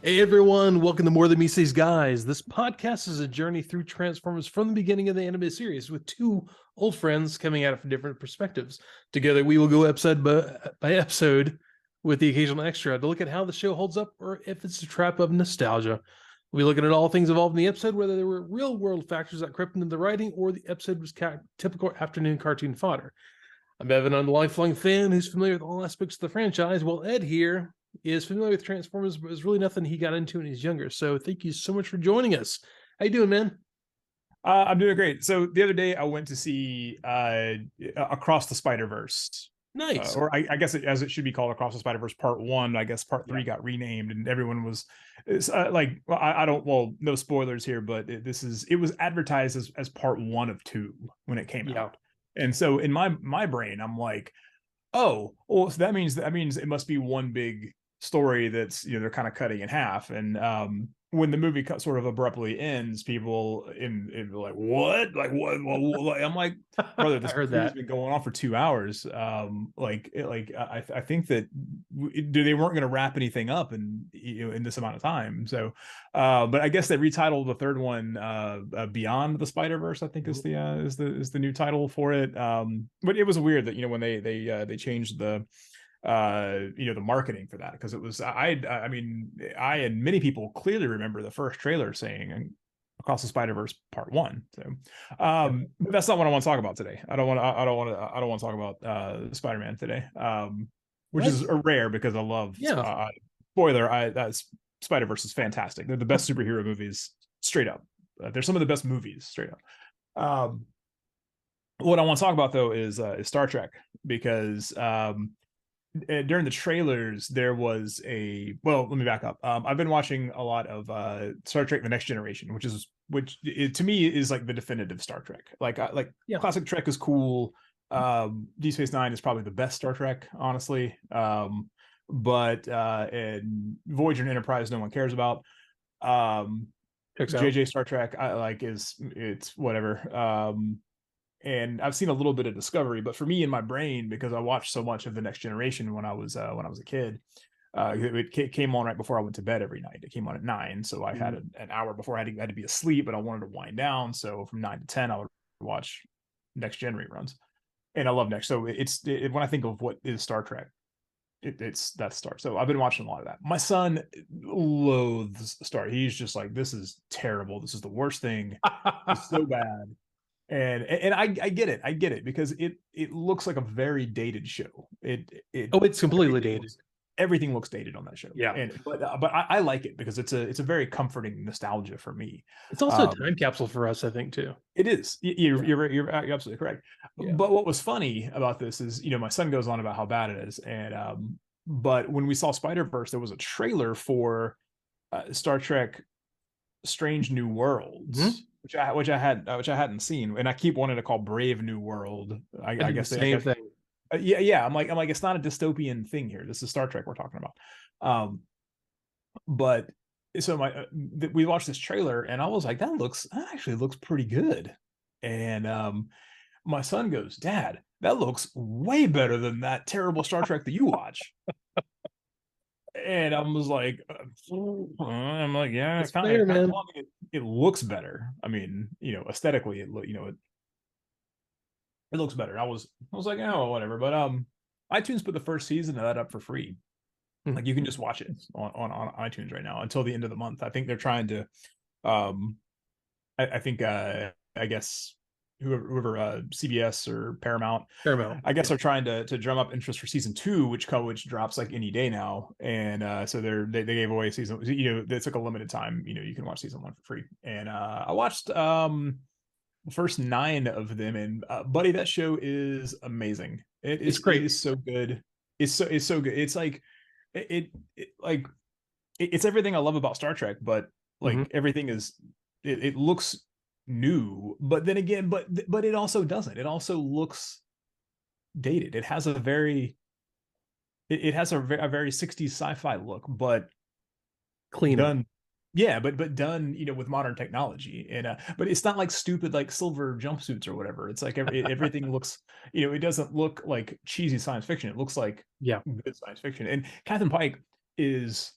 Hey everyone, welcome to More Than Meets These Guys. This podcast is a journey through Transformers from the beginning of the anime series with two old friends coming at it from different perspectives. Together we will go episode by episode with the occasional extra to look at how the show holds up or if it's a trap of nostalgia. We'll be looking at all things involved in the episode, whether there were real world factors that crept into the writing or the episode was typical afternoon cartoon fodder. I'm Evan, I'm the lifelong fan who's familiar with all aspects of the franchise, while Ed here is familiar with Transformers, but it's really nothing he got into when he's younger. So thank you so much for joining us. How you doing, man? I'm doing great. So the other day I went to see Across the Spider-Verse. Nice. Or I guess as it should be called, Across the Spider-Verse Part 1. I guess Part 3 got renamed, and everyone was I don't, well, no spoilers here, but it was advertised as Part 1 of 2 when it came out. And so in my brain, I'm like, oh, well, so that means it must be one big story that's, they're kind of cutting in half. And when the movie sort of abruptly ends, people in like, what? Like, what? I'm like, brother, this movie's been going on for 2 hours. I think that they weren't going to wrap anything up in this amount of time. So, but I guess they retitled the third one Beyond the Spider-Verse, I think is the new title for it. But it was weird that when they changed the the marketing for that, because it was I mean I and many people clearly remember the first trailer saying Across the Spider-Verse Part 1. So but that's not what I want to talk about today. I don't want to talk about Spider-Man today, which is rare because I love spoiler. Spider-Verse is fantastic. They're the best superhero movies, straight up. They're some of the best movies, straight up. What I want to talk about though is Star Trek, because during the trailers there was let me back up. I've been watching a lot of Star Trek: The Next Generation, which to me is like the definitive Star Trek. Classic Trek is cool. Deep Space Nine is probably the best Star Trek, honestly. But and Voyager and Enterprise no one cares about. JJ Star Trek it's whatever. And I've seen a little bit of Discovery, but for me in my brain, because I watched so much of The Next Generation when I was a kid, it came on right before I went to bed every night. It came on at 9, so I had an hour before I had to be asleep, but I wanted to wind down. So from 9 to 10, I would watch Next Gen reruns, and I love Next. So when I think of what is Star Trek, it's that Star. So I've been watching a lot of that. My son loathes Star. He's just like, this is terrible. This is the worst thing. It's so bad. And I get it because it looks like a very dated show. It's completely dated. Everything looks dated on that show. Yeah, but I like it because it's a very comforting nostalgia for me. It's also a time capsule for us, I think, too. It is. You're absolutely correct. Yeah. But what was funny about this is, my son goes on about how bad it is, and but when we saw Spider-Verse, there was a trailer for Star Trek: Strange New Worlds. Mm-hmm. Which I hadn't seen, and I keep wanting to call Brave New World. I guess the same thing. Yeah. I'm like it's not a dystopian thing here. This is Star Trek we're talking about. But so we watched this trailer, and I was like, that actually looks pretty good. And my son goes, Dad, that looks way better than that terrible Star Trek that you watch. And I was like, yeah, it's kind of man. It looks better. I mean, aesthetically, it looks better. I was like, oh, whatever. But iTunes put the first season of that up for free. Like, you can just watch it on iTunes right now until the end of the month. I think they're trying to, I guess whoever CBS or Paramount, I guess, are trying to drum up interest for season 2, which drops like any day now. And so they gave away season, they took a limited time, you can watch season 1 for free. And I watched the first 9 of them, and buddy, that show is amazing. It's great. It is so good. It's so good. It's like it's everything I love about Star Trek, but like everything is it looks new, but then again, but it also doesn't. It also looks dated. It has a very 60s sci-fi look, but clean done. Yeah, but done, with modern technology. And but it's not like stupid like silver jumpsuits or whatever. It's like everything looks, it doesn't look like cheesy science fiction. It looks like good science fiction. And Catherine Pike is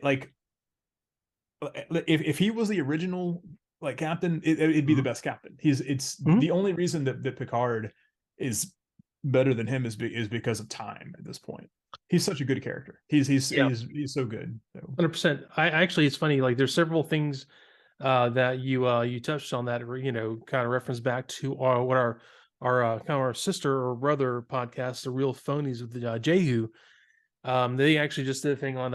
like if he was the original like captain, it'd be the Mhm. best captain. It's Mhm. the only reason that Picard is better than him is because of time at this point. He's such a good character. Yeah, He's so good. So. 100%. I actually, it's funny. Like, there's several things that you touched on that, kind of reference back to our kind of our sister or brother podcast, the Real Phonies with the Jehu. They actually just did a thing on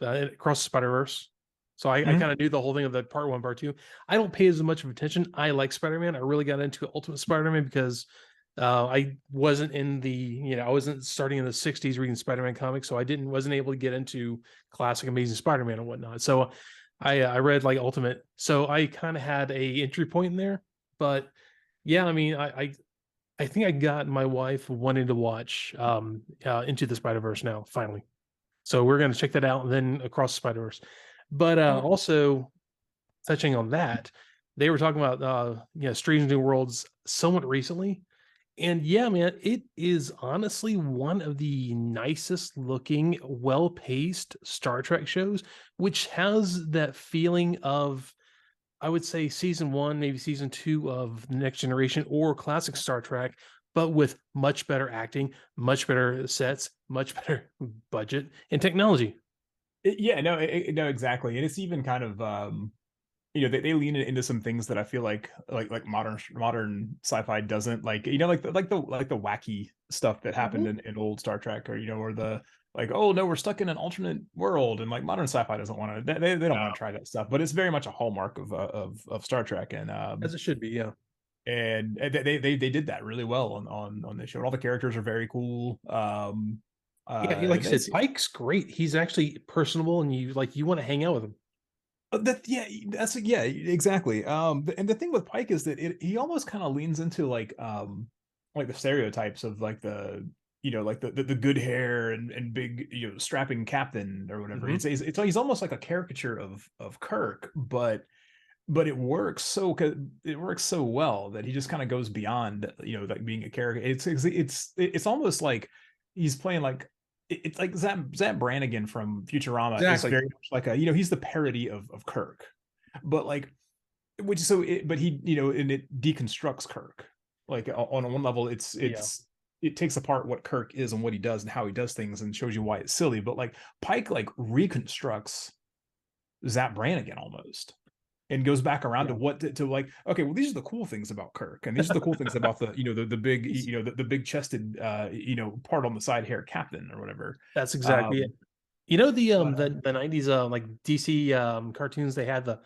Across the Spider Verse. So I Mhm. kind of knew the whole thing of that part one, part two. I don't pay as much of attention. I like Spider Man. I really got into Ultimate Spider Man because I wasn't in I wasn't starting in the '60s reading Spider Man comics, so I wasn't able to get into classic Amazing Spider Man and whatnot. So I read like Ultimate, so I kind of had a entry point in there. But yeah, I mean, I think I got my wife wanting to watch Into the Spider Verse now finally. So we're going to check that out, and then Across the Spider Verse. But also touching on that, they were talking about Strange New Worlds somewhat recently, and yeah, man, it is honestly one of the nicest looking, well paced Star Trek shows, which has that feeling of, I would say, season one, maybe season two of the Next Generation or classic Star Trek, but with much better acting, much better sets, much better budget and technology. Yeah, no, no, exactly. And it's even kind of they lean into some things that I feel like modern sci-fi doesn't, like, like the wacky stuff that happened Mhm. in old Star Trek, or the like, oh no, we're stuck in an alternate world, and like modern sci-fi doesn't want to, they don't want to try that stuff, but it's very much a hallmark of Star Trek. And As it should be, yeah. they did that really well on this show. All the characters are very cool. Yeah, like I said, That's Pike's great. He's actually personable, and you want to hang out with him. yeah, exactly. And the thing with Pike is that he almost kind of leans into like the stereotypes of like the good hair and big, strapping captain or whatever. Hmm. He's almost like a caricature of Kirk, but it works so well that he just kind of goes beyond, like being a character. It's almost like he's playing like, it's like Zap Brannigan from Futurama is Exactly. very much like he's the parody of Kirk, but like, but he, and it deconstructs Kirk. Like on one level, Yeah. it takes apart what Kirk is and what he does and how he does things and shows you why it's silly. But like Pike like reconstructs Zap Brannigan almost, and goes back around to Yeah. what to like, okay, well, these are the cool things about Kirk, and these are the cool things about the, the big, the big chested, part on the side hair captain or whatever. That's exactly it. um but The '90s like DC cartoons, they had the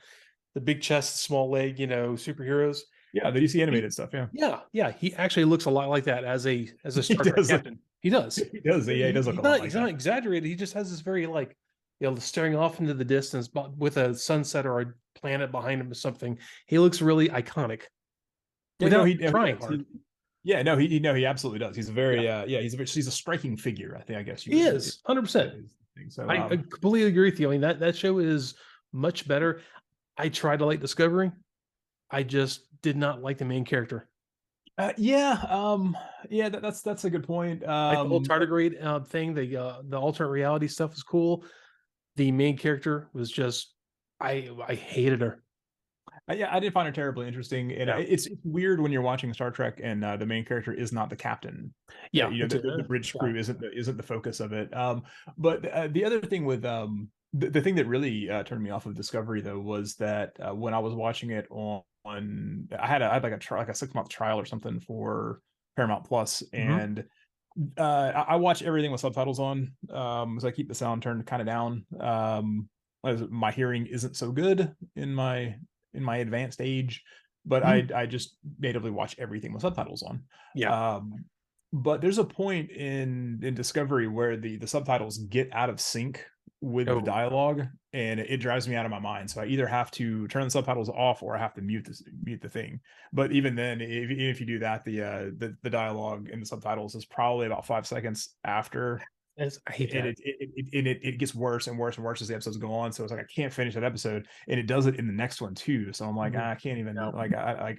big chest, small leg, superheroes. yeah, the DC He, animated stuff, yeah. yeah, yeah, he actually looks a lot like that as a He Star Trek does captain. He does. he does, yeah, he does look a lot like He's that. not exaggerated. He just has this very like, staring off into the distance, but with a sunset or a planet behind him or something. He looks really iconic Yeah, no, without he trying does. hard. Yeah, no, he absolutely does. He's a very Yeah, he's a striking figure, I guess you he would, is 100%. is the thing. So I completely agree with you. I mean, that show is much better. I tried to like Discovery. I just did not like the main character. yeah, yeah, that's a good point. Like the whole tardigrade thing, the alternate reality stuff was cool. The main character was just, I hated her. Yeah, I did find it terribly interesting, and Yeah, it's weird when you're watching Star Trek and the main character is not the captain. yeah, The bridge yeah. crew isn't the focus of it. But the other thing with the thing that really turned me off of Discovery though was that when I was watching it I had like like a 6 month trial or something for Paramount Plus, Hmm. and I watch everything with subtitles on, so I keep the sound turned kind of down. As my hearing isn't so good in my advanced age, but Hmm. I just natively watch everything with subtitles on. Yeah. Um, but there's a point in Discovery where the subtitles get out of sync with the Oh, dialogue, and it drives me out of my mind. So I either have to turn the subtitles off or I have to mute the thing. But even then, if you do that, the dialogue in the subtitles is probably about 5 seconds after, I hate and that. it gets worse and worse and worse as the episodes go on. So it's like I can't finish that episode, and it does it in the next one too. So I'm like, Mhm. I can't even, No. like, yeah,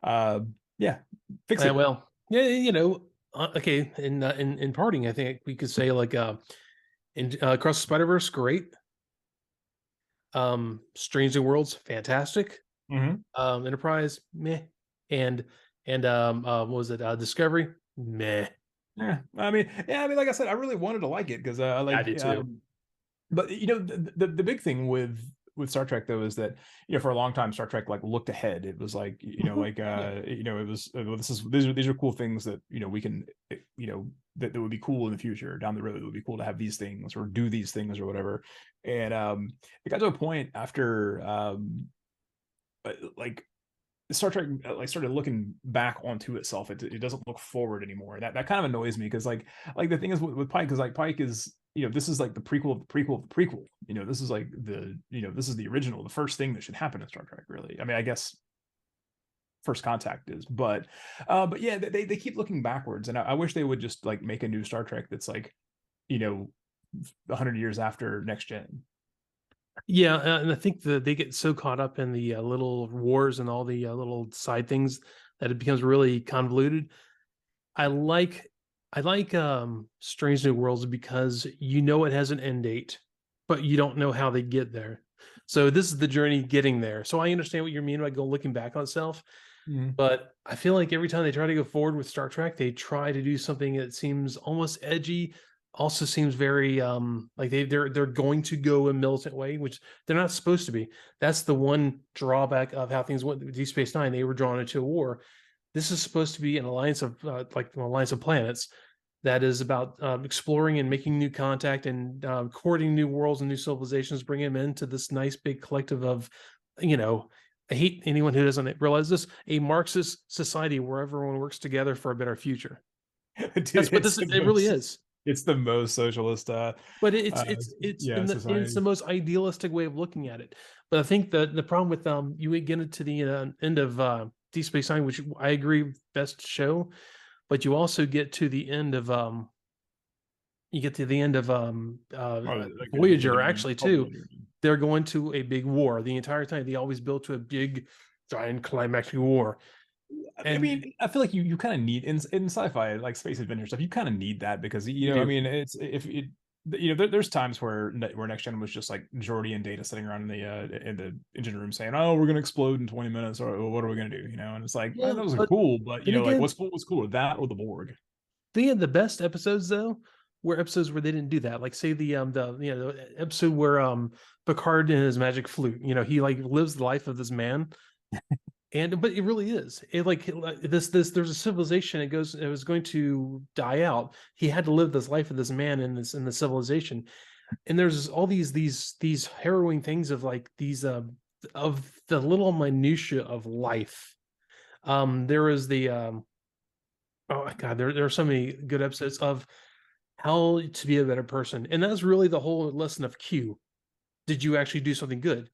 uh, yeah, fix it. Well, yeah, okay. In parting, I think we could say like And Across the Spider-Verse, great. Strange New Worlds, fantastic. Enterprise, meh. And what was it? Discovery, meh. Yeah, I mean, like I said, I really wanted to like it because I did too. but the big thing with Star Trek though is that for a long time Star Trek like looked ahead. It was like Yeah. it was these are cool things that we can that would be cool in the future down the road. It would be cool to have these things or do these things or whatever. And it got to a point after like Star Trek like started looking back onto itself. It doesn't look forward anymore. That kind of annoys me because like the thing is with Pike is like Pike is this is like the prequel of the prequel of the prequel. This is like this is the original, the first thing that should happen in Star Trek. Really, I mean, I guess First Contact is, but yeah, they keep looking backwards, and I wish they would just like make a new Star Trek that's like 100 years after Next Gen. Yeah, and I think that they get so caught up in the little wars and all the little side things that it becomes really convoluted. I like Strange New Worlds because it has an end date, but you don't know how they get there. So this is the journey getting there. So I understand what you mean by looking back on itself, but I feel like every time they try to go forward with Star Trek, they try to do something that seems almost edgy, also seems very like they're going to go a militant way, which they're not supposed to be. That's the one drawback of how things went with Deep Space Nine. They were drawn into a war. This is supposed to be an alliance of like an alliance of planets that is about exploring and making new contact and courting new worlds and new civilizations, bringing them into this nice big collective of, I hate anyone who doesn't realize this, a Marxist society where everyone works together for a better future. Dude, That's what this is. It really is. It's the most socialist But yeah, it's the society. most idealistic way of looking at it. But I think the problem with you get into the end of Deep Space Nine, which I agree best show, but you also get to the end of Like in the Voyager beginning. actually Oh, too. Voyager. They're going to a big war. The entire time they always build to a big giant climactic war. I And mean, I feel like you kind of need in sci-fi like space adventure stuff. You kind of need that because you I do. mean, it's if it there's times where Next Gen was just like Geordi and Data sitting around in the engine room saying, "Oh, we're gonna explode in 20 minutes, or what are we gonna do?" And it's like Yeah, that was but cool, but then like again, what's cooler, that or the Borg? the best episodes though were episodes where they didn't do that. Like say the episode where Picard and his magic flute, he like lives the life of this man. But it really is. This there's a civilization, it was going to die out. He had to live this life of this man in the civilization. And there's all these harrowing things of like these of the little minutia of life. There is the oh my god, there are so many good episodes of how to be a better person. And that's really the whole lesson of Q. Did you actually do something good?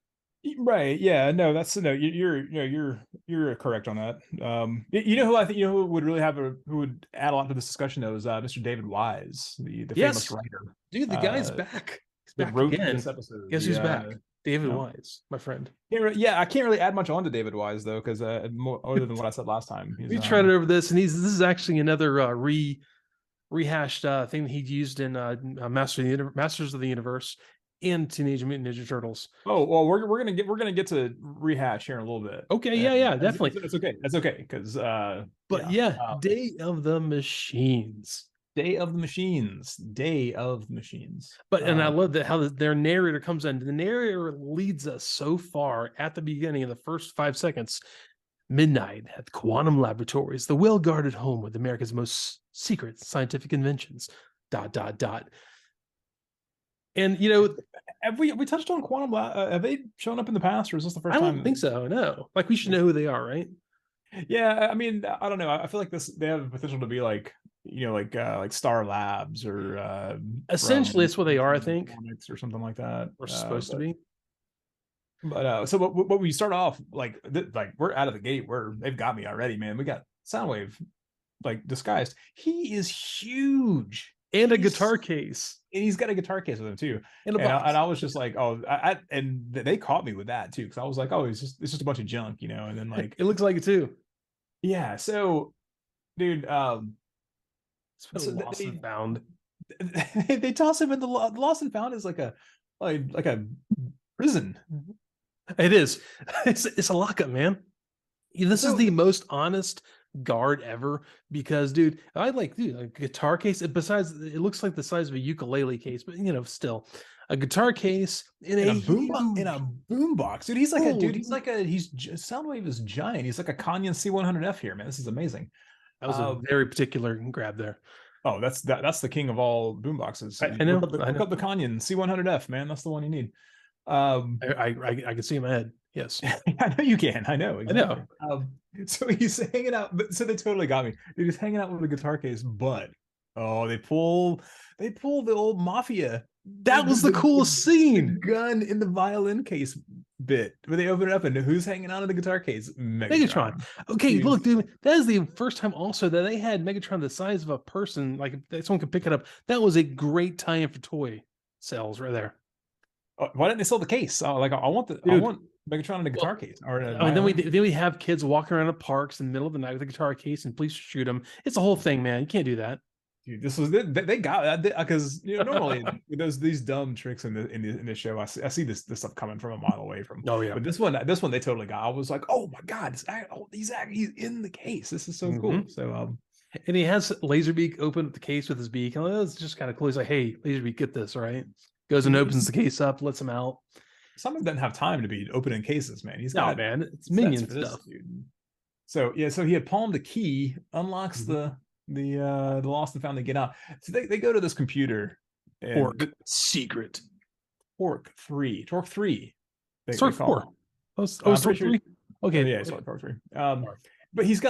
Right. Yeah. No, that's no. You're correct on that. Who I think who would really who would add a lot to this discussion though is Mr. David Wise, the famous Yes, writer dude, the guy's back. He's that back wrote this again. episode. Guess who's Yeah. back? David Yeah. Wise, my friend. Yeah, I can't really add much on to David Wise though, because more other than what I said last time, he's We tried it over this, and this is actually another rehashed thing that he used in Masters of the Universe and Teenage Mutant Ninja Turtles. oh well, we're gonna get to rehash here in a little bit, Okay, and yeah, definitely. it's okay, that's okay, because But yeah, yeah, Day of the Machines. Day of the Machines. And I love that how their narrator comes in. The narrator leads us so far at the beginning of the first 5 seconds. Midnight at the Quantum Laboratories, the well-guarded home with America's most secret scientific inventions. ... And have we touched on quantum have they shown up in the past, or is this the I first don't time? think so. No, like we should know who they are, right? Yeah, I mean, I don't know. I feel like they have the potential to be like like Star Labs or Essentially, from it's what they are, I X-Men think, comics or something like that. or supposed to be. So what we start off like we're out of the gate where they've got me already, man. We got Soundwave like disguised. He is huge. And a guitar case. And he's got a guitar case with him too. And a box. I was just like, oh, and they caught me with that too, because I was like, oh, it's just a bunch of junk, and then like it looks like it too. yeah. So, dude, It's been lost and found. they toss him in the Lost and Found is like a prison. It is. It's a lockup, man. This is the most honest guard ever because, dude, a guitar case. Besides, it looks like the size of a ukulele case, but still, a guitar case in a boombox, dude. He's like Soundwave is giant. He's like a Canyon C100F here, man. This is amazing. That was a very particular grab there. Oh, that's the king of all boomboxes. I know. Look up the Canyon C100F, man. That's the one you need. I can see in my head. Yes, I know you can. I know. Exactly. I know. So he's hanging out. So they totally got me. He's hanging out with a guitar case, but they pull the old mafia. That was the coolest scene. Gun in the violin case bit where they open it up and who's hanging out in the guitar case? Megatron. Okay, dude. Look, dude, that is the first time also that they had Megatron the size of a person, like someone could pick it up. That was a great tie-in for toy sales right there. Why didn't they sell the case? I want Megatron in a guitar case. Or then we have kids walking around the parks in the middle of the night with a guitar case and police shoot them. It's a whole thing, man. You can't do that. Dude, this was they got that because normally these dumb tricks in this show I see this stuff coming from a mile away from. Oh yeah, but this one they totally got. I was like, oh my god, he's in the case. This is so cool. So and he has Laserbeak open up the case with his beak, and it's just kind of cool. He's like, hey, Laserbeak, get this, right? Goes and opens the case up, lets him out. Someone doesn't have time to be opening cases, man. It's minion stuff. So so he had palmed the key, unlocks the Lost and Found. They get out. So they go to this computer. Torq secret. Torq 3. Torq 4. Torq 3. Okay, yeah, it's Torq 3. But he's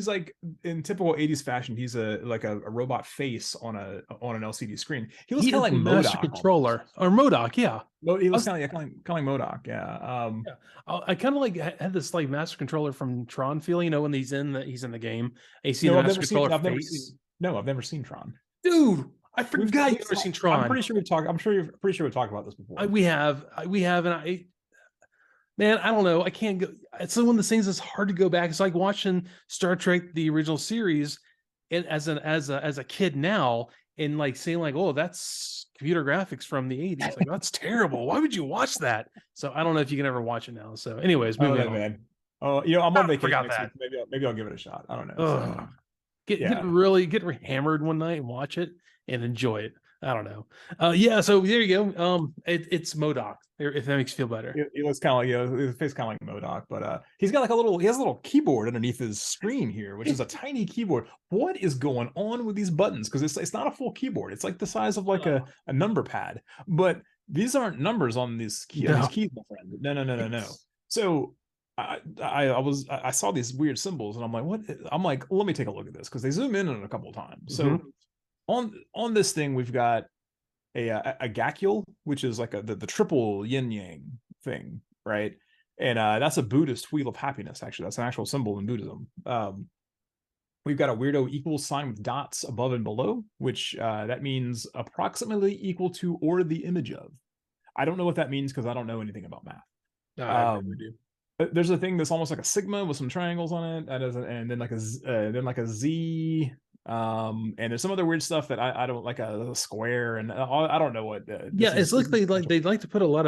like in typical 80s fashion. He's a robot face on an LCD screen. He looks kind of like Master Controller or MODOK, yeah. He looks kind of like MODOK, yeah. I kind of had this like Master Controller from Tron feeling, when he's in the game. And you see the Master Controller face. I've never seen Tron, dude. I forgot you've never seen Tron. I'm pretty sure we've talked about this before. We have, and man, I don't know. I can't go. It's one of the things that's hard to go back. It's like watching Star Trek, the original series, and as a kid now, and like saying like, oh, that's computer graphics from the 80s. Like, that's terrible. Why would you watch that? So I don't know if you can ever watch it now. So anyways, moving on. Man. Oh, I'm on vacation next week. Maybe I'll give it a shot. I don't know. Get hammered one night and watch it and enjoy it. I don't know. So there you go. It's MODOK, if that makes you feel better. It looks kind of like, his face kind of like MODOK, but he's got he has a little keyboard underneath his screen here, which is a tiny keyboard. What is going on with these buttons? Because it's not a full keyboard. It's like the size of like a number pad, but these aren't numbers on these keys, my friend. No. So I saw these weird symbols and I'm like, what? I'm like, let me take a look at this because they zoom in on it a couple of times. So on this thing, we've got a gacule, which is like the triple yin yang thing, right? And that's a Buddhist wheel of happiness. Actually, that's an actual symbol in Buddhism. We've got a weirdo equal sign with dots above and below, which that means approximately equal to or the image of. I don't know what that means because I don't know anything about math. I never do. There's a thing that's almost like a sigma with some triangles on it, and then like a Z. And there's some other weird stuff that I don't like, a square, and I don't know what. It's like they like to put a lot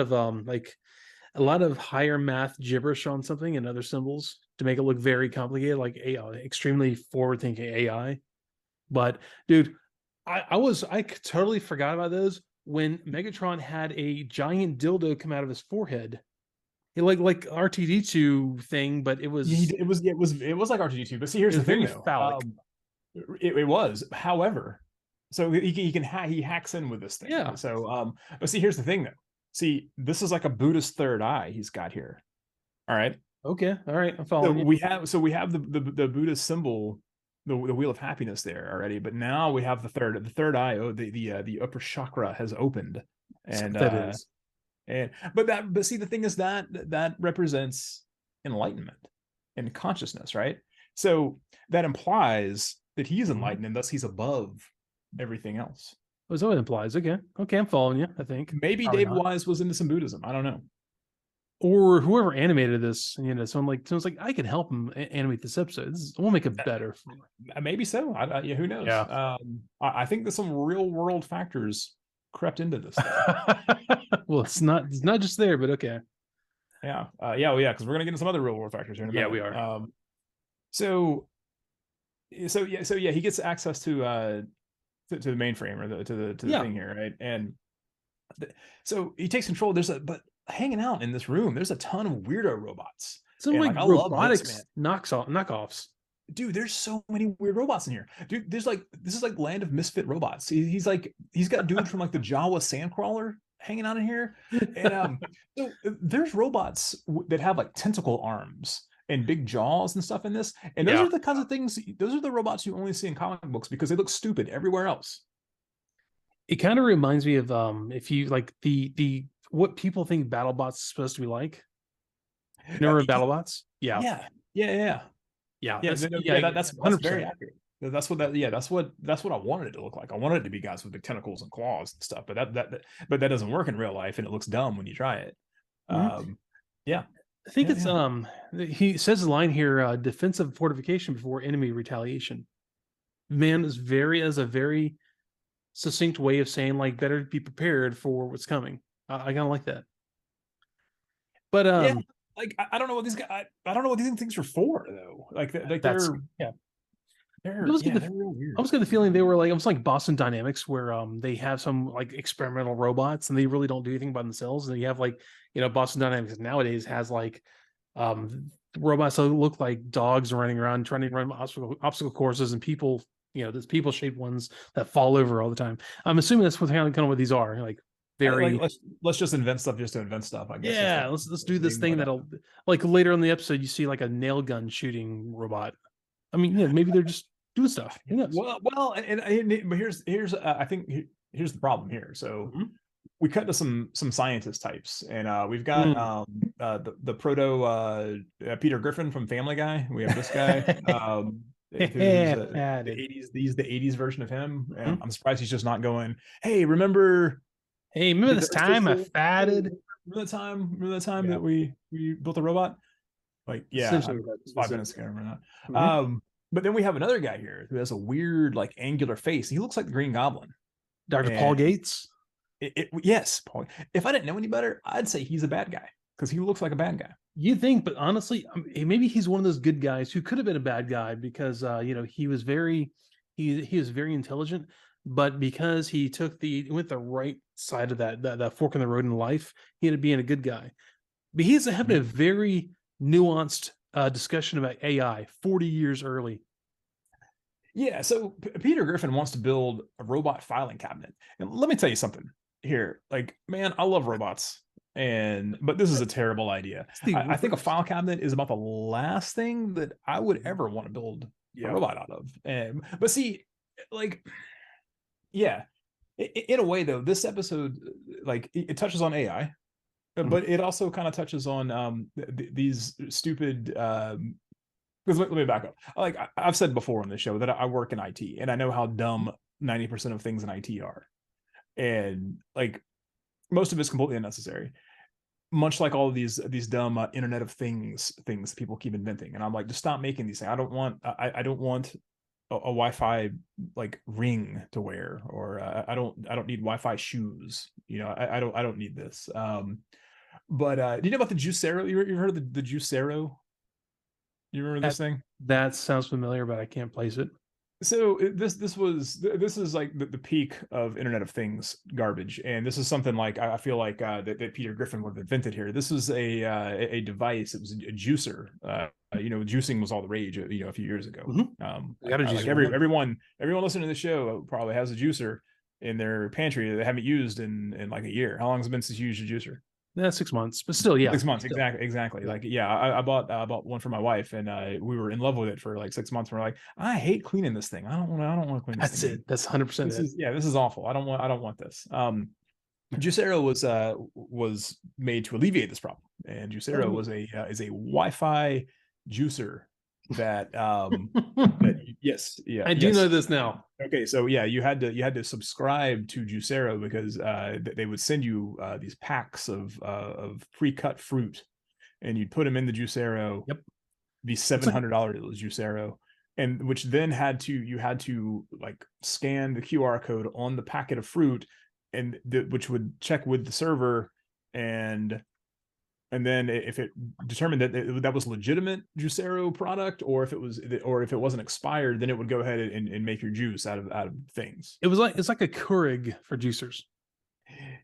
of higher math gibberish on something and other symbols to make it look very complicated, like extremely forward thinking AI. But dude, I totally forgot about those when Megatron had a giant dildo come out of his forehead. Like R2D2 thing, but it was like R2D2. But see, here's the thing, though. Phallic. It was, however, so he hacks in with this thing. Yeah. So but see, here's the thing, though. See, this is like a Buddhist third eye he's got here. All right. Okay. All right. I'm following. So we have the Buddhist symbol, the wheel of happiness there already, but now we have the third eye. Oh, the upper chakra has opened, and that is. But see, the thing is that represents enlightenment and consciousness, right? So that implies that he's enlightened and thus he's above everything else. Oh, is that what it implies? Okay, I'm following you. I think maybe Dave Wise was into some Buddhism. I don't know. or whoever animated this, someone's like, I can help him animate this episode. We'll make it better. Maybe so. Yeah, who knows? Yeah. I think that some real world factors crept into this thing. Well, it's not just there, but okay. Yeah. Because we're gonna get into some other real world factors here in a minute. Yeah, we are. So yeah, he gets access to the mainframe or to the thing here, right? And so he takes control. But hanging out in this room, there's a ton of weirdo robots. Some like robotics knockoffs. Dude, there's so many weird robots in here. Dude, this is like land of misfit robots. He's got dude from like the Jawa Sandcrawler hanging out in here. And so there's robots that have like tentacle arms and big jaws and stuff in this. And those are the kinds of things, those are the robots you only see in comic books because they look stupid everywhere else. It kind of reminds me of if you like the what people think BattleBots is supposed to be like. You remember BattleBots? Yeah. That's very accurate. That's what I wanted it to look like. I wanted it to be guys with big tentacles and claws and stuff, but that doesn't work in real life, and it looks dumb when you try it. I think he says the line here, defensive fortification before enemy retaliation. Man is a very succinct way of saying like better be prepared for what's coming. I kind of like that. But like I don't know what these guys. I don't know what these things are for though. They're real weird. I was getting the feeling they were like almost like Boston Dynamics, where they have some like experimental robots and they really don't do anything by themselves. And you have like Boston Dynamics nowadays has like robots that look like dogs running around trying to run obstacle courses, and people, there's people shaped ones that fall over all the time. I'm assuming that's what kind of what these are like. Very let's just invent stuff just to invent stuff, I guess. Yeah, let's do this thing that'll like later in the episode you see like a nail gun shooting robot. I mean, maybe they're just doing stuff. Who knows? Well, but here's I think here's the problem here. So we cut to some scientist types, and we've got the proto Peter Griffin from Family Guy. We have this guy. The 80s version of him. I'm surprised he's just not going, hey, remember this time I fatted? Remember that time that we built a robot? Like, yeah, 5 minutes ago. Remember that. But then we have another guy here who has a weird, like, angular face. He looks like the Green Goblin. Dr. Paul Gates? Yes, Paul. If I didn't know any better, I'd say he's a bad guy because he looks like a bad guy. You think, but honestly, maybe he's one of those good guys who could have been a bad guy because he was very intelligent, but because he went the right side of that fork in the road in life, he ended up being a good guy. But he's having a very nuanced discussion about AI 40 years early. Yeah, so Peter Griffin wants to build a robot filing cabinet. And let me tell you something here. Like, man, I love robots. But this is a terrible idea. I think a file cabinet is about the last thing that I would ever want to build a robot out of. But see, like, yeah, in a way though, this episode, like, it touches on AI, but it also kind of touches on these stupid. Because let me back up. Like I've said before on this show that I work in IT, and I know how dumb 90% of things in IT are, and like most of it's completely unnecessary. Much like all of these dumb Internet of Things people keep inventing, and I'm like, just stop making these things. I don't want a Wi-Fi like ring to wear, or I don't need Wi-Fi shoes. I don't need this. But do you know about the Juicero? You heard of the Juicero? You remember this thing? That sounds familiar, but I can't place it. So this is like the peak of Internet of Things garbage, and this is something like I feel like that Peter Griffin would have invented here. This was a device. It was a juicer. Juicing was all the rage. A few years ago. Everyone listening to the show probably has a juicer in their pantry that they haven't used in like a year. How long has it been since you used a juicer? 6 months, but still, yeah. 6 months, exactly. Like, yeah, I bought one for my wife, and we were in love with it for like 6 months. We're like, I hate cleaning this thing. I don't want to clean this thing. That's it. That's 100%. This is awful. I don't want this. Juicero was made to alleviate this problem, and Juicero is a Wi-Fi juicer that I do know this now. Okay, so yeah, you had to subscribe to Juicero because they would send you these packs of pre-cut fruit and you'd put them in the Juicero. Yep. The $700 Juicero, and which then you had to like scan the QR code on the packet of fruit, and which would check with the server, and then if it determined that that was legitimate Juicero product, or if it wasn't expired, then it would go ahead and make your juice out of things. It's like a Keurig for juicers.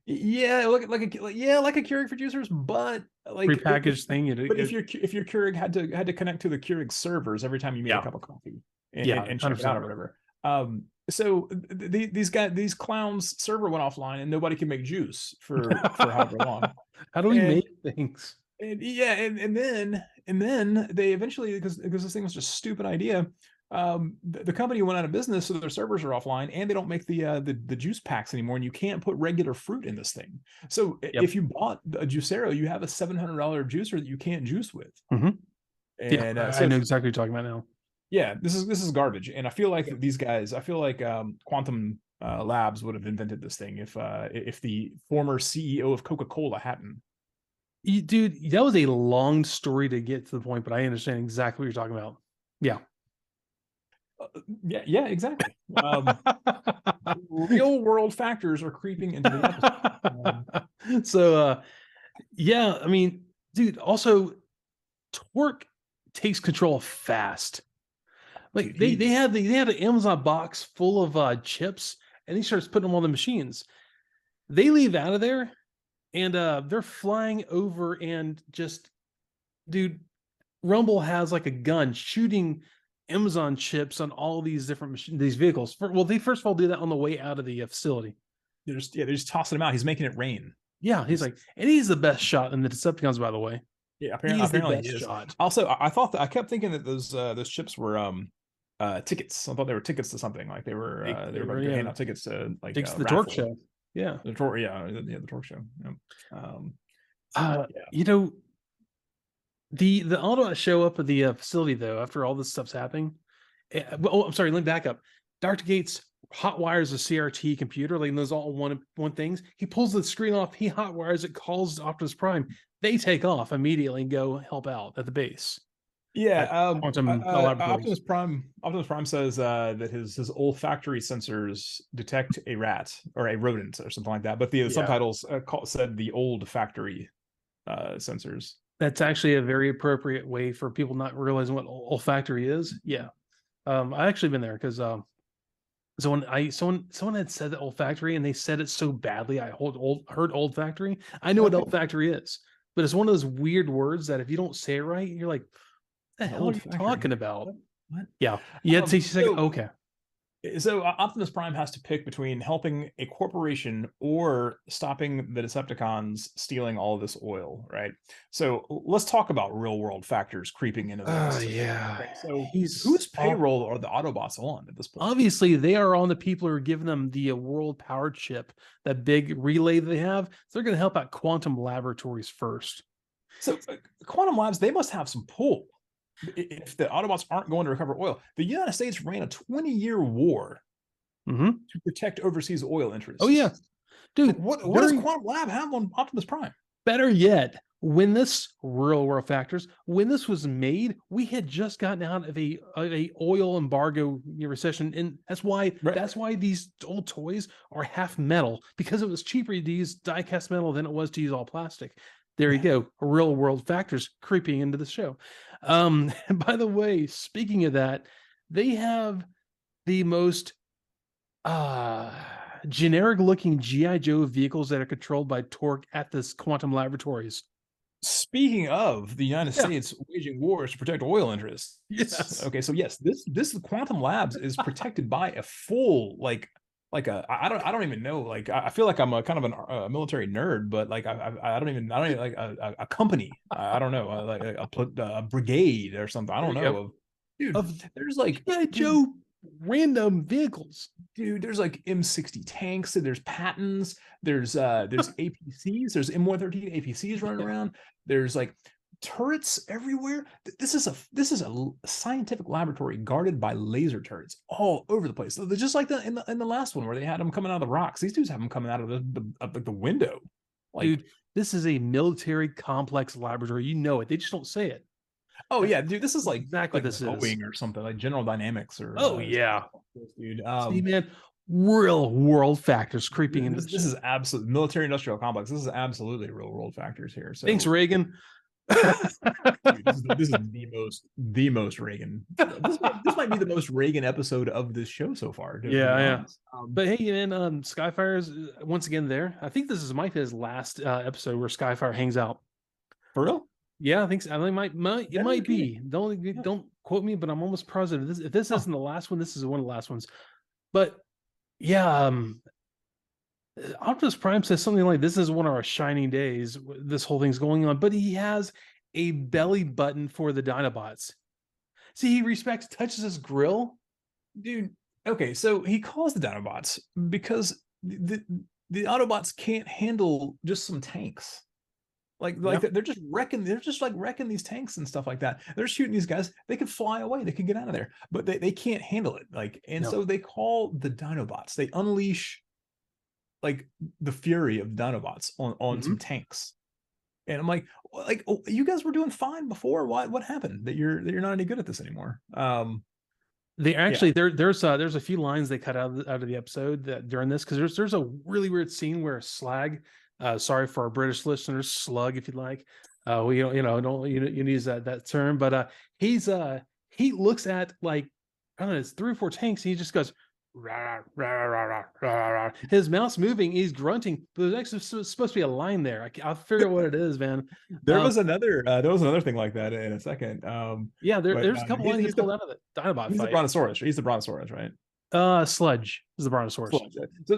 Yeah, like a Keurig for juicers, but like prepackaged thing. But if your Keurig had to connect to the Keurig servers every time you made a cup of coffee and check it out or whatever. So these clowns server went offline and nobody can make juice for however long. How do we make things? And then they eventually, because this thing was just a stupid idea, the company went out of business, so their servers are offline, and they don't make the juice packs anymore, and you can't put regular fruit in this thing. So if you bought a Juicero, you have a $700 juicer that you can't juice with. Mm-hmm. And so I know exactly what you're talking about now. Yeah, this is garbage, and I feel like these guys, Quantum Labs would have invented this thing if the former CEO of Coca-Cola hadn't. Dude, that was a long story to get to the point, but I understand exactly what you're talking about. Yeah. Yeah, exactly. Real world factors are creeping into the episode. So, yeah, I mean, dude, also Torq takes control fast. Like they had an Amazon box full of chips, and he starts putting them on the machines. They leave out of there, and they're flying over, and just, dude, Rumble has like a gun shooting Amazon chips on all these different machines, these vehicles. They first of all do that on the way out of the facility. They're just tossing them out. He's making it rain. Yeah, he's like, and he's the best shot in the Decepticons, by the way. Yeah, apparently he is. Shot. Also, I kept thinking that those chips were tickets. I thought they were tickets to something. Like they were about to hand out tickets to like tickets to the Torq show. Yeah, the Torq show. Yeah. You know, the Autobots show up at the facility though after all this stuff's happening. I'm sorry. Let me back up. Dr. Gates hot wires a CRT computer, like those all one things. He pulls the screen off. He hot wires it. Calls Optimus Prime. They take off immediately and go help out at the base. Yeah, Optimus Prime says that his olfactory sensors detect a rat or a rodent or something like that. But the subtitles said the old factory sensors. That's actually a very appropriate way for people not realizing what olfactory is. Yeah, I actually been there because someone had said the olfactory and they said it so badly. I heard olfactory. I know what olfactory is, but it's one of those weird words that if you don't say it right, you're like, what the hell are you talking about? What? Yeah. Yeah. Okay. So Optimus Prime has to pick between helping a corporation or stopping the Decepticons stealing all of this oil, right? So let's talk about real world factors creeping into this. Yeah. Okay, so whose payroll are the Autobots on at this point? Obviously, they are on the people who are giving them the world power chip, that big relay they have. So they're going to help out Quantum Laboratories first. So Quantum Labs, they must have some pull. If the Autobots aren't going to recover oil, the United States ran a 20-year war to protect overseas oil interests. Oh yeah, dude. What does Quantum Lab have on Optimus Prime? Better yet, when this real world factors, when this was made, we had just gotten out of a oil embargo recession, and that's why these old toys are half metal, because it was cheaper to use die-cast metal than it was to use all plastic. There you go. Real world factors creeping into the show. By the way, speaking of that, they have the most generic looking G.I. Joe vehicles that are controlled by Torq at this Quantum Laboratories. Speaking of the United States waging wars to protect oil interests. Yes. Okay, so yes, this Quantum Labs is protected by a full I don't even know. Like I feel like I'm a kind of a military nerd, but like I don't even like a company. I don't know, like a brigade or something. I don't know. There's like G.I. Joe random vehicles, dude. There's like M60 tanks. There's Pattons. There's APCs. There's M113 APCs running around. There's like turrets everywhere. This is a scientific laboratory guarded by laser turrets all over the place. So just like in the last one where they had them coming out of the rocks. These dudes have them coming out of the window. Like, dude, this is a military complex laboratory. You know it. They just don't say it. oh yeah, dude, this is Exactly what this is. Boeing or something, like General Dynamics or Oh yeah, dude. see, man, real world factors creeping into This is absolute military industrial complex. This is absolutely real world factors here. So Thanks, Reagan. dude, this is the most Reagan. This might be the most Reagan episode of this show so far. To be honest. But hey, man, Skyfire's once again there. I think this might be his last episode where Skyfire hangs out. For real? Yeah, I think so. I think it might be. Don't quote me, but I'm almost positive. If this isn't the last one, this is one of the last ones. But yeah, Optimus Prime says something like, "This is one of our shining days. This whole thing's going on," but he has a belly button for the Dinobots. See, he touches his grill, dude. Okay, so he calls the Dinobots because the Autobots can't handle just some tanks. They're just wrecking these tanks and stuff like that. They're shooting these guys. They could fly away. They could get out of there, but they can't handle it. So they call the Dinobots. They unleash the fury of Dinobots on some tanks. And I'm like, oh, you guys were doing fine before. What happened that you're not any good at this anymore? They actually there's a few lines they cut out of the episode that during this, because there's a really weird scene where Slag, sorry for our British listeners, slug if you'd like, we don't use that term, but he looks at I don't know, it's 3 or 4 tanks, and he just goes rah, rah, rah, rah, rah, rah. His mouth's moving, he's grunting, but there's actually supposed to be a line there. I'll figure out what it is, man. There was another thing like that in a second. There's a couple lines he pulled out of the Dinobot fight. The Brontosaurus. He's the Brontosaurus, right? Sludge is the Brontosaurus.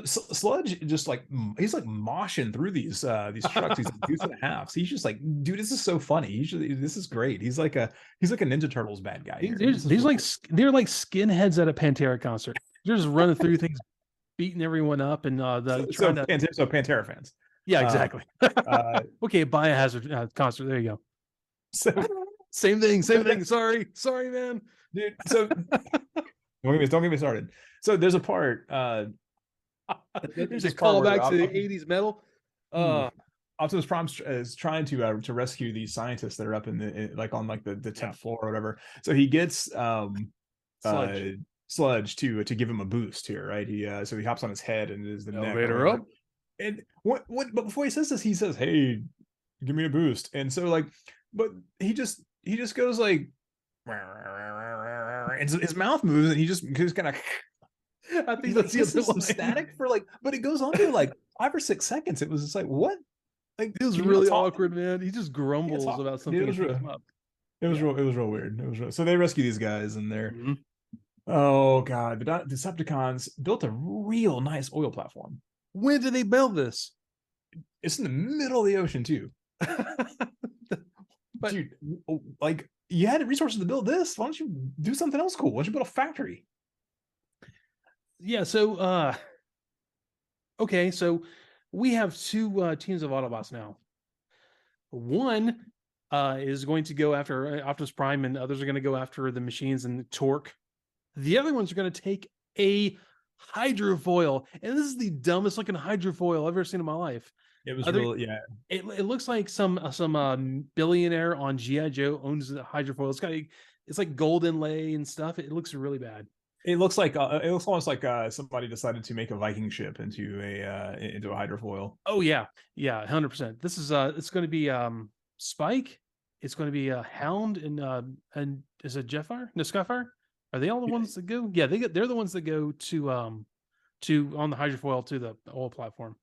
Sludge just he's moshing through these trucks, these deuce and a halves. He's just like, dude, this is so funny. This is great. He's like a Ninja Turtles bad guy. They're like skinheads at a Pantera concert. They're just running through things, beating everyone up, and Pantera fans. Yeah, exactly. Okay, Biohazard concert. There you go. So same thing. Sorry, man. Dude. So don't get me started. So there's a part. There's a callback to the '80s metal. Optimus Prime is trying to rescue these scientists that are up on the 10th floor or whatever. So he gets Sludge to give him a boost here, right? So he hops on his head and is the elevator up. And what? But before he says this, he says, "Hey, give me a boost." And so but he just goes and his mouth moves, and he just kind of. I think that's some static for but it goes on for 5 or 6 seconds. It was just what? It was really awkward, man. He just grumbles about something. It was real weird. So they rescue these guys, and they're oh god, the Decepticons built a real nice oil platform. When did they build this? It's in the middle of the ocean too. But dude, you had resources to build this. Why don't you do something else cool? Why don't you build a factory? Yeah, so okay, so we have 2 teams of Autobots now. One is going to go after Optimus Prime, and others are going to go after the machines and Torq. The other ones are going to take a hydrofoil, and this is the dumbest looking hydrofoil I've ever seen in my life. It was It looks like some billionaire on G.I. Joe owns the hydrofoil. It's like gold inlay and stuff. It looks really bad. It looks almost like somebody decided to make a Viking ship into a hydrofoil. Oh yeah, 100%. This is it's going to be Spike. It's going to be Hound and is it Jetfire? No, Skyfire. Are they all the ones that go? Yeah, they're the ones that go to on the hydrofoil to the oil platform.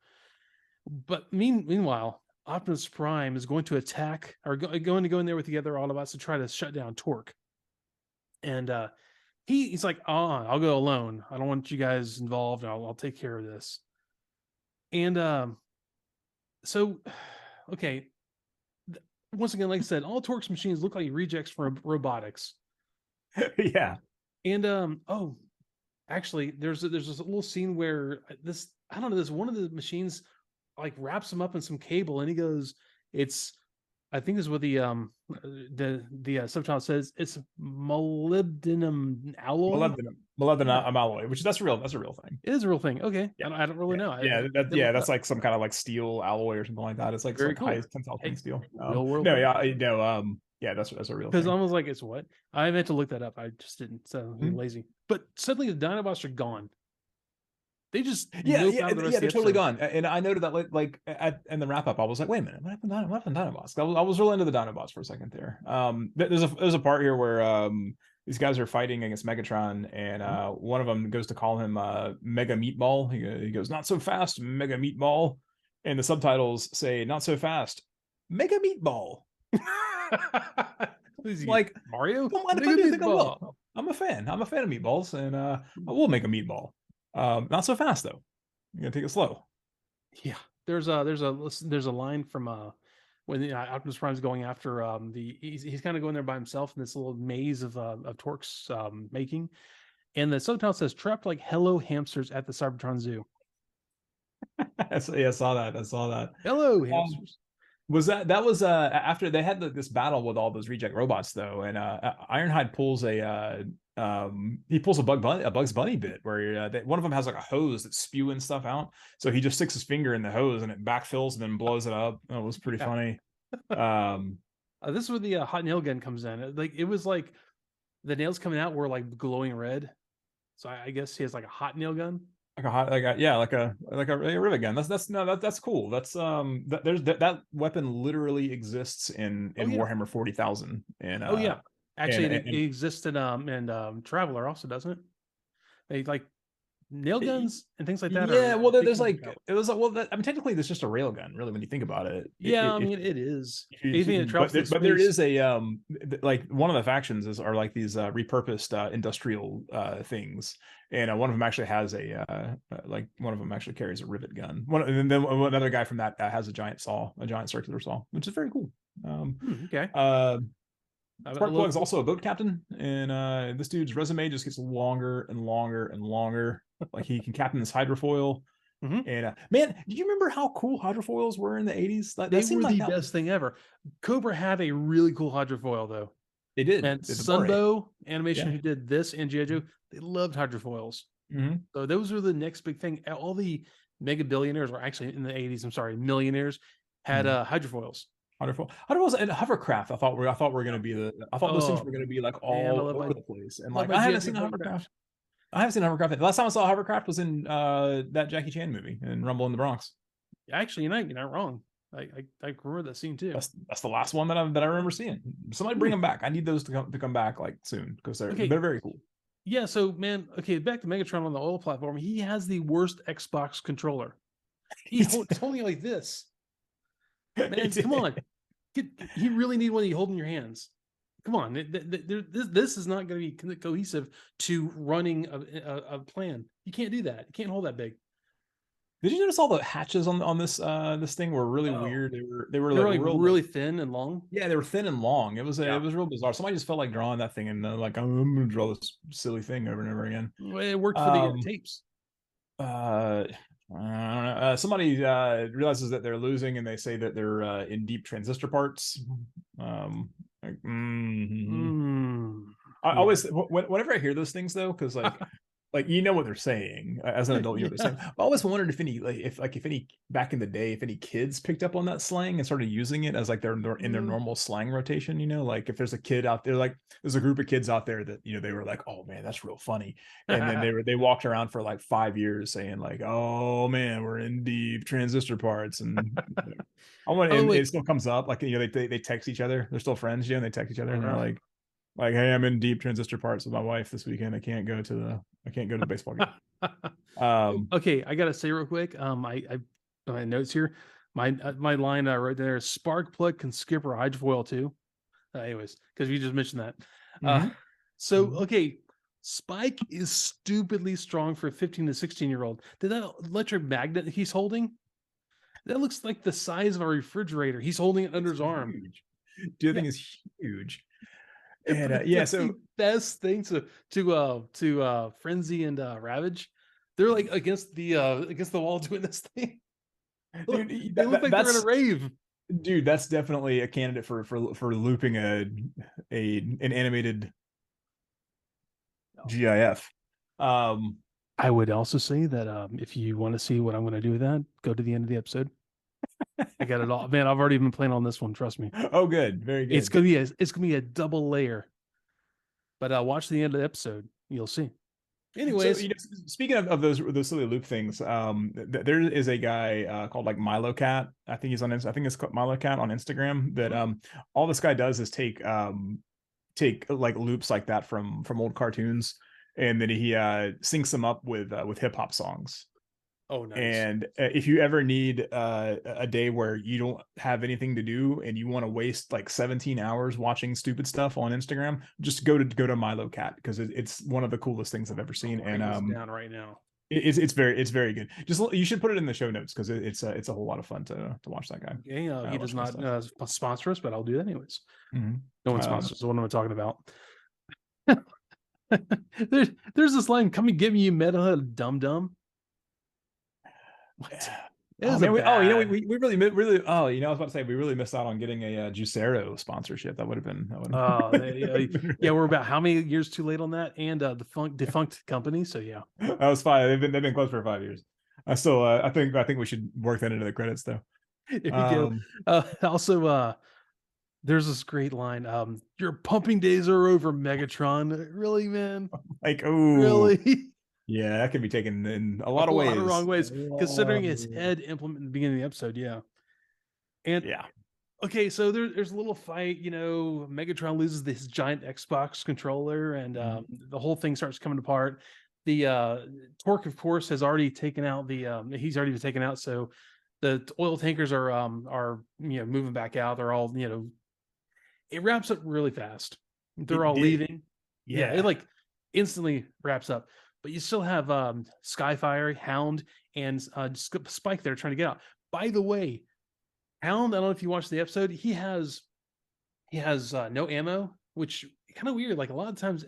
But meanwhile, Optimus Prime is going to attack or going to go in there with the other Autobots to try to shut down Torq. And he's like, I'll go alone. I don't want you guys involved. I'll take care of this. And so, okay. Once again, like I said, all Torq's machines look like rejects from robotics. Yeah. And actually, there's this little scene where this one of the machines wraps him up in some cable, and he goes, it's I think this is what the subtitle says. It's molybdenum alloy. Molybdenum alloy, which that's a real thing. It is a real thing. Okay, Yeah. I don't really know. That's like some kind of like steel alloy or something like that. It's like Very some cool. high tensile steel. Real world. No, yeah, no, yeah, that's a real Because thing. I was like, it's what? I meant to look that up. I just didn't. So I'm lazy. But suddenly the Dinobots are gone. They just nope out of the rest of they're the totally episode. gone. And I noted that in the wrap up, I was like, wait a minute, what happened to Dinobots? I was really into the Dinobots for a second there. There's a part here where these guys are fighting against Megatron, and one of them goes to call him Mega Meatball. He goes, not so fast, Mega Meatball. And the subtitles say, not so fast, Mega Meatball. Like, Mario? Don't mind if I do think I will. I'm a fan. I'm a fan of meatballs, and I will make a meatball. Not so fast though. You're gonna take it slow. Yeah, there's a line from when Optimus Prime's going after he's kind of going there by himself in this little maze of Torq's making, and the subtitle says trapped like hello hamsters at the Cybertron Zoo. I saw that. Hello hamsters. Was after they had this battle with all those reject robots though, and Ironhide pulls a Bugs Bunny bit where one of them has like a hose that's spewing stuff out, so he just sticks his finger in the hose and it backfills and then blows it up. It was pretty funny. This is where the hot nail gun comes in. Like it was like the nails coming out were like glowing red, so I guess he has like a hot nail gun. Like a rivet gun. That's cool. That's that weapon literally exists in Warhammer 40,000. And actually it exists in Traveler also, doesn't it? They like nail guns and things like that. Yeah, well, there's like technically there's just a rail gun, really, when you think about it. Yeah, it is. But there is a like one of the factions are like these repurposed industrial things, and one of them actually has one of them actually carries a rivet gun. And then another guy from that has a giant circular saw, which is very cool. Okay. Sparkplug is also a boat captain, and this dude's resume just gets longer and longer and longer. Like he can captain this hydrofoil. And man, do you remember how cool hydrofoils were in the 80s? They were the best thing ever. Cobra had a really cool hydrofoil though. They did. And Sunbow Animation, who did this and G.I. Joe, they loved hydrofoils. So those were the next big thing. All the mega billionaires, or actually in the 80s, I'm sorry, millionaires had hydrofoils. Hydrofoils and hovercraft. I thought we were going to be those things were going to be like all over the place. And like I haven't seen hovercraft. I haven't seen hovercraft. The last time I saw hovercraft was in that Jackie Chan movie in Rumble in the Bronx. Actually, you're not wrong. I remember that scene too. That's the last one that I remember seeing. Somebody bring them back. I need those to come back like soon because they're very cool. Yeah. So man, back to Megatron on the oil platform. He has the worst Xbox controller. He's holding it like this. Man, come on. You really need one that you hold in your hands. Come on. This is not going to be cohesive to running a plan. You can't do that. You can't hold that big. Did you notice all the hatches on this thing were really weird? They were like really thin and long. Yeah, they were thin and long. It was real bizarre. Somebody just felt like drawing that thing and like I'm gonna draw this silly thing over and over again. Well, it worked for the tapes. I don't know. Somebody realizes that they're losing and they say that they're in deep transistor parts. I always whenever I hear those things though, because like you know what they're saying as an adult, you know what they're saying. I always wondered if any back in the day, if any kids picked up on that slang and started using it as like their normal slang rotation. You know, like if there's a kid out there, like there's a group of kids out there that they were like, oh man, that's real funny, and then they walked around for like 5 years saying like, oh man, we're in deep transistor parts, and it still comes up like they text each other. They're still friends, and they text each other, and they're like, hey, I'm in deep transistor parts with my wife this weekend. I can't go to the baseball game. Okay, I gotta say real quick. I my notes here. My line right there is Sparkplug can skip or hydrofoil too. Anyways, because you just mentioned that. Okay, Spike is stupidly strong for a 15 to 16-year-old. Did that electric magnet he's holding? That looks like the size of a refrigerator. He's holding it under his arm. Dude, the thing is huge. And so the best thing to Frenzy and Ravage, they're like against the wall doing this thing. They look like they're in a rave. Dude, that's definitely a candidate for looping an animated GIF. Um, I would also say that if you want to see what I'm going to do with that, go to the end of the episode. I got it all. Man, I've already been playing on this one. Trust me. oh, good, very It's good. gonna be a double layer. But watch the end of the episode. You'll see. So, Anyways, speaking of those silly loop things, there is a guy called like Milo Cat. I think he's on. I think it's called Milo Cat on Instagram. That all this guy does is take like loops like that from old cartoons, and then he syncs them up with hip hop songs. oh nice. And if you ever need a day where you don't have anything to do and you want to waste like 17 hours watching stupid stuff on Instagram, just go to Milo Cat, because it's one of the coolest things I've ever seen. And down right now. it's very good. Just you should put it in the show notes, because it's a whole lot of fun to watch that guy. Yeah, he does not sponsor us, but I'll do that anyways. Mm-hmm. No one sponsors. What am I talking about? there's this line, "Come and get me, you metalhead dum dum." What? Oh, man, we really I was about to say we really missed out on getting a Juicero sponsorship. That would have been yeah, we're about how many years too late on that, and defunct company. So yeah, that was fine. They've been closed for 5 years. I still I think we should work that into the credits though. There you go. Also, there's this great line. Your pumping days are over, Megatron. Really, man? Like, oh, really? Yeah, that can be taken in a lot of ways. Wrong ways, considering his head implement in the beginning of the episode. Yeah. And yeah. Okay, so there's a little fight. Megatron loses his giant Xbox controller, and the whole thing starts coming apart. The Torq, of course, has already taken out he's already been taken out. So the oil tankers are moving back out. They're all it wraps up really fast. They're all leaving. Yeah, it like instantly wraps up. But you still have Skyfire, Hound, and Spike there trying to get out. By the way, Hound, I don't know if you watched the episode, he has no ammo, which kind of weird. Like a lot of times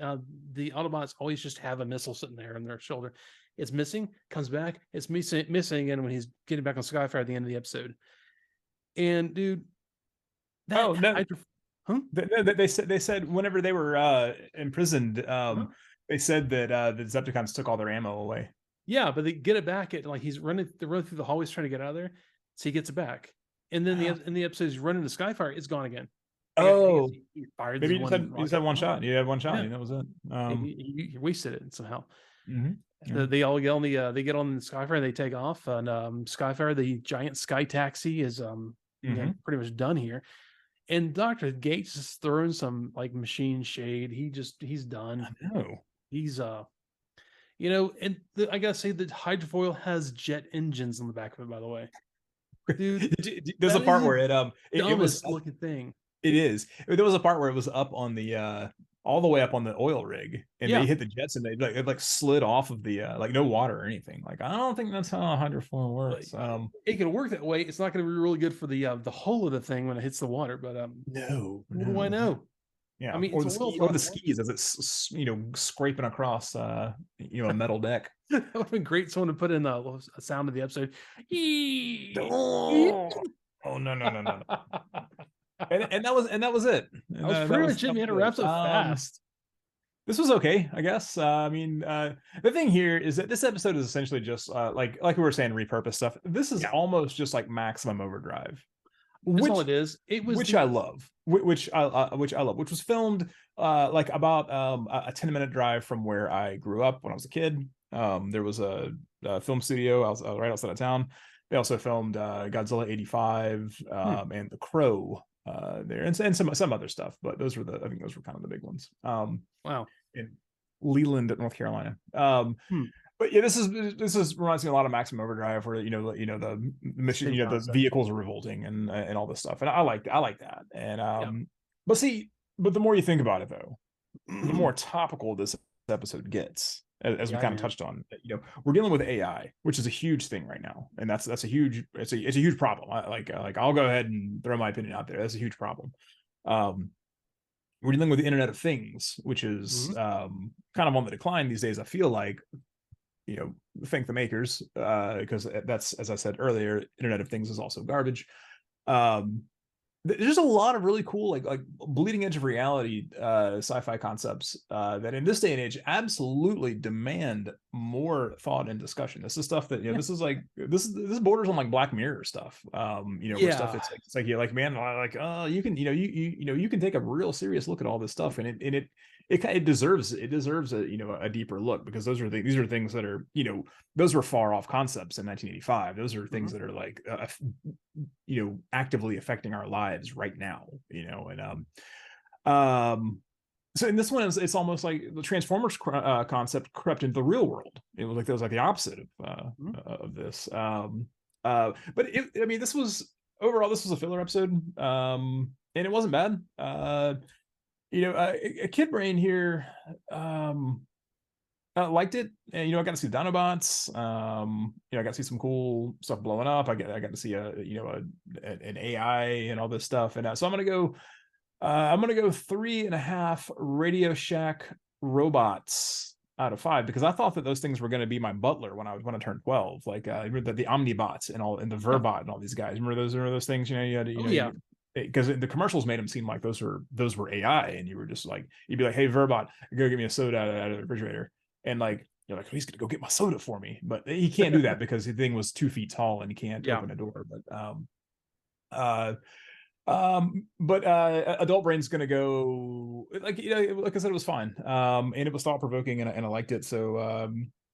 the Autobots always just have a missile sitting there on their shoulder. It's missing, comes back, it's missing, and when he's getting back on Skyfire at the end of the episode. And dude, they said whenever they were imprisoned, they said that the Decepticons took all their ammo away. Yeah, but they get it back at like they're running through the hallways trying to get out of there, so he gets it back. And then in the episode he's running to Skyfire, it's gone again. Oh, he fired. Maybe you just had one shot. You had one shot. Yeah. And that was it. He wasted it somehow. Mm-hmm. They all get on they get on the Skyfire and they take off. And Skyfire, the giant sky taxi, is pretty much done here. And Dr. Gates is throwing some like machine shade. He's done. I know. He's and I gotta say that hydrofoil has jet engines on the back of it, by the way. Dude, there's a part where it was looking thing. It is. There was a part where it was up on the all the way up on the oil rig, and they hit the jets, and they slid off of the like no water or anything. Like I don't think that's how hydrofoil works. It can work that way. It's not going to be really good for the hull of the thing when it hits the water. But no, what do I know? Yeah, I mean, or the skis as it's scraping across a metal deck. That would have been great. Someone to put in a sound of the episode. Oh no. and that was it. And that was pretty much it. Man, it wraps up fast. This was okay, I guess. I mean, the thing here is that this episode is essentially just like we were saying, repurposed stuff. This is almost just like Maximum Overdrive. That's all it is. It was which I love. Which I love. Which was filmed like about a 10-minute drive from where I grew up when I was a kid. There was a film studio right outside of town. They also filmed Godzilla 85 and The Crow there, and some other stuff. But I think those were kind of the big ones. Wow. In Leland, North Carolina. But yeah, this reminds me a lot of Maximum Overdrive, where the mission, the vehicles are revolting and all this stuff, and I like that. And but the more you think about it, though, the more topical this episode gets, as we kind of touched on. We're dealing with AI, which is a huge thing right now, and it's a huge problem. I'll go ahead and throw my opinion out there. That's a huge problem. We're dealing with the Internet of Things, which is kind of on the decline these days. I feel like. Thank the makers, because that's, as I said earlier, Internet of Things is also garbage. There's a lot of really cool like bleeding edge of reality sci-fi concepts that in this day and age absolutely demand more thought and discussion. This is stuff that this is like this borders on like Black Mirror stuff. Where stuff it's like you're like, man, like you can you can take a real serious look at all this stuff, and it deserves a deeper look, because these are things that are those were far off concepts in 1985. Those are things that are like actively affecting our lives right now, so in this one it's almost like the Transformers concept crept into the real world. It was like the opposite of this, but this was overall, this was a filler episode, and it wasn't bad. A kid brain here liked it, and I got to see the Dinobots. I got to see some cool stuff blowing up. I got to see an AI and all this stuff, and so I'm gonna go 3.5 Radio Shack robots out of 5, because I thought that those things were going to be my butler when I turned 12, like remember the Omnibots and the Verbot and all these guys. Remember those things? Because the commercials made them seem like those were AI, and you were just like, you'd be like, hey Verbot, go get me a soda out of the refrigerator, and like you're like, oh, he's gonna go get my soda for me, but he can't do that because the thing was 2 feet tall and he can't open a door. But Adult Brain's gonna go like I said, it was fine, and it was thought provoking, and I liked it. So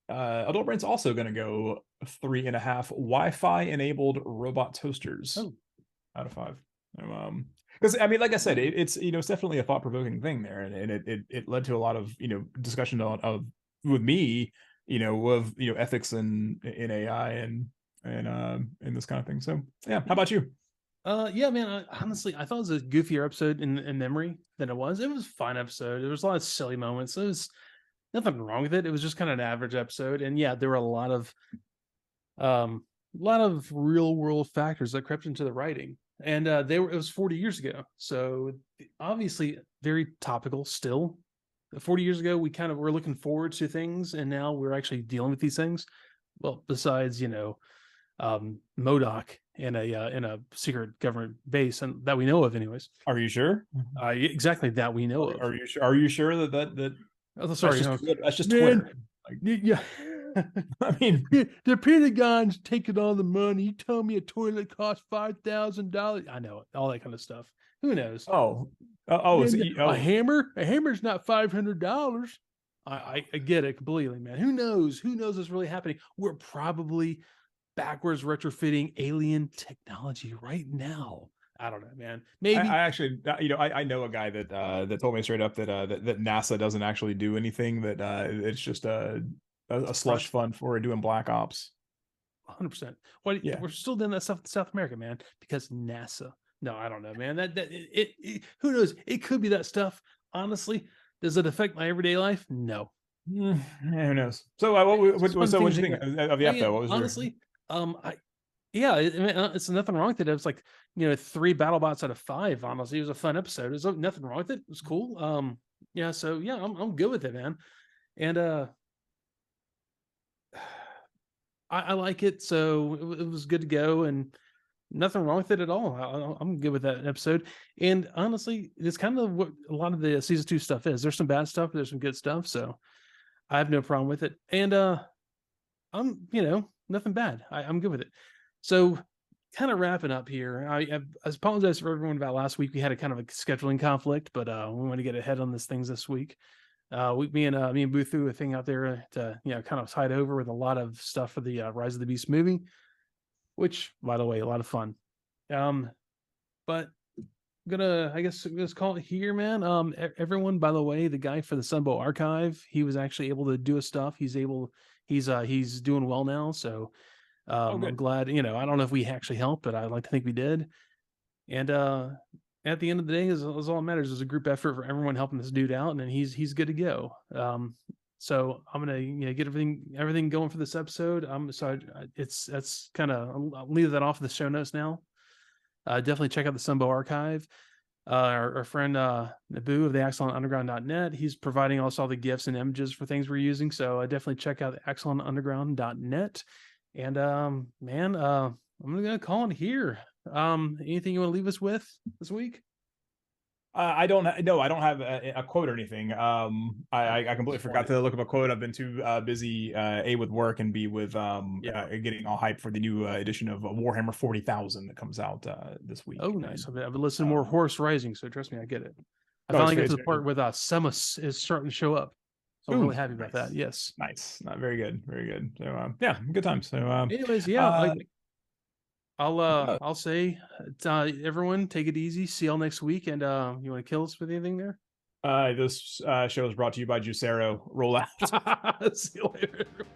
Adult Brain's also gonna go 3.5 Wi-Fi enabled robot toasters out of 5. Because like I said, it's it's definitely a thought provoking thing there, and it led to a lot of discussion of with me of ethics in AI and this kind of thing. So yeah, how about you? Yeah, man. Honestly, I thought it was a goofier episode in memory than it was. It was a fine episode. There was a lot of silly moments. There was nothing wrong with it. It was just kind of an average episode, and yeah, there were a lot of real world factors that crept into the writing, and it was 40 years ago, so obviously very topical still. 40 years ago, we kind of were looking forward to things, and now we're actually dealing with these things. Well, besides MODOK in a secret government base, and that we know of anyways. Are you sure? Exactly, that we know of. Are you sure that oh, sorry, that's just Twitter? Like, yeah. I mean, the Pentagon's taking all the money. You told me a toilet costs $5,000. I know it, all that kind of stuff. Who knows? A hammer? A hammer's not $500. I get it completely, man. Who knows what's really happening? We're probably backwards retrofitting alien technology right now. I don't know, man. Maybe I actually, I know a guy that told me straight up that NASA doesn't actually do anything. That it's just a slush fund for doing Black Ops. 100%. Well, yeah, we're still doing that stuff in South America, man, because NASA. No, I don't know, man. Who knows? It could be that stuff. Honestly, does it affect my everyday life? No. Yeah, who knows? So, what do you think of the episode? What was honestly? It's nothing wrong with it. It was like 3 BattleBots out of 5. Honestly, it was a fun episode. There's nothing wrong with it. It was cool. I'm good with it, man. And I like it. So it was good to go, and nothing wrong with it at all. I'm good with that episode. And honestly, it's kind of what a lot of the season 2 stuff is. There's some bad stuff, but there's some good stuff. So I have no problem with it. And I'm nothing bad. I'm good with it. So kind of wrapping up here. I apologize for everyone about last week. We had a kind of a scheduling conflict, but we want to get ahead on things this week. Me and Boo threw a thing out there to kind of tide over with a lot of stuff for the Rise of the Beast movie, which, by the way, a lot of fun. But I'm gonna, I guess, just call it here, man. Everyone, by the way, the guy for the Sunbow Archive, he was actually able to do his stuff. He's doing well now. So I'm glad. I don't know if we actually helped, but I'd like to think we did. And at the end of the day, is all that matters. Is a group effort for everyone helping this dude out, and he's good to go. So I'm gonna get everything going for this episode. That's kind of, I'll leave that off the show notes now. Definitely check out the Sunbow Archive. Our friend Naboo of the AxalonUnderground.net, he's providing us all the GIFs and images for things we're using. So definitely check out AxalonUnderground.net. And I'm gonna call it here. Anything you want to leave us with this week? I don't have a quote or anything. I completely forgot to look up a quote. I've been too busy, A, with work, and B, with getting all hyped for the new edition of Warhammer 40,000 that comes out this week. Oh, nice. I've been listening to more Horse Rising, so trust me, I get it. I Oh, finally got it's to the part where the Semus is starting to show up. So I'm really happy about that. Yes. Nice. Very good. Very good. So yeah, good time. So anyways, yeah. I'll say, everyone, take it easy. See y'all next week. And you want to kill us with anything there? This show is brought to you by Juicero. Roll out. See you later, everyone.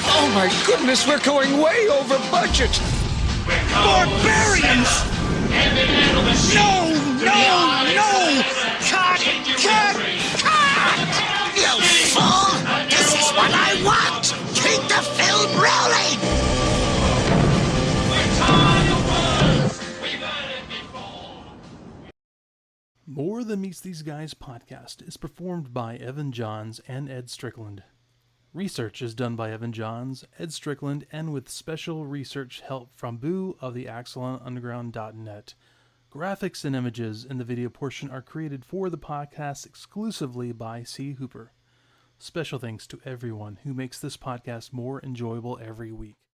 Oh my goodness, we're going way over budget! Barbarians! No! Cut! You fool! This is what I want! Keep the film rolling! More Than Meets These Guys podcast is performed by Evan Johns and Ed Strickland. Research is done by Evan Johns, Ed Strickland, and with special research help from Boo of the AxalonUnderground.net. Graphics and images in the video portion are created for the podcast exclusively by C. Hooper. Special thanks to everyone who makes this podcast more enjoyable every week.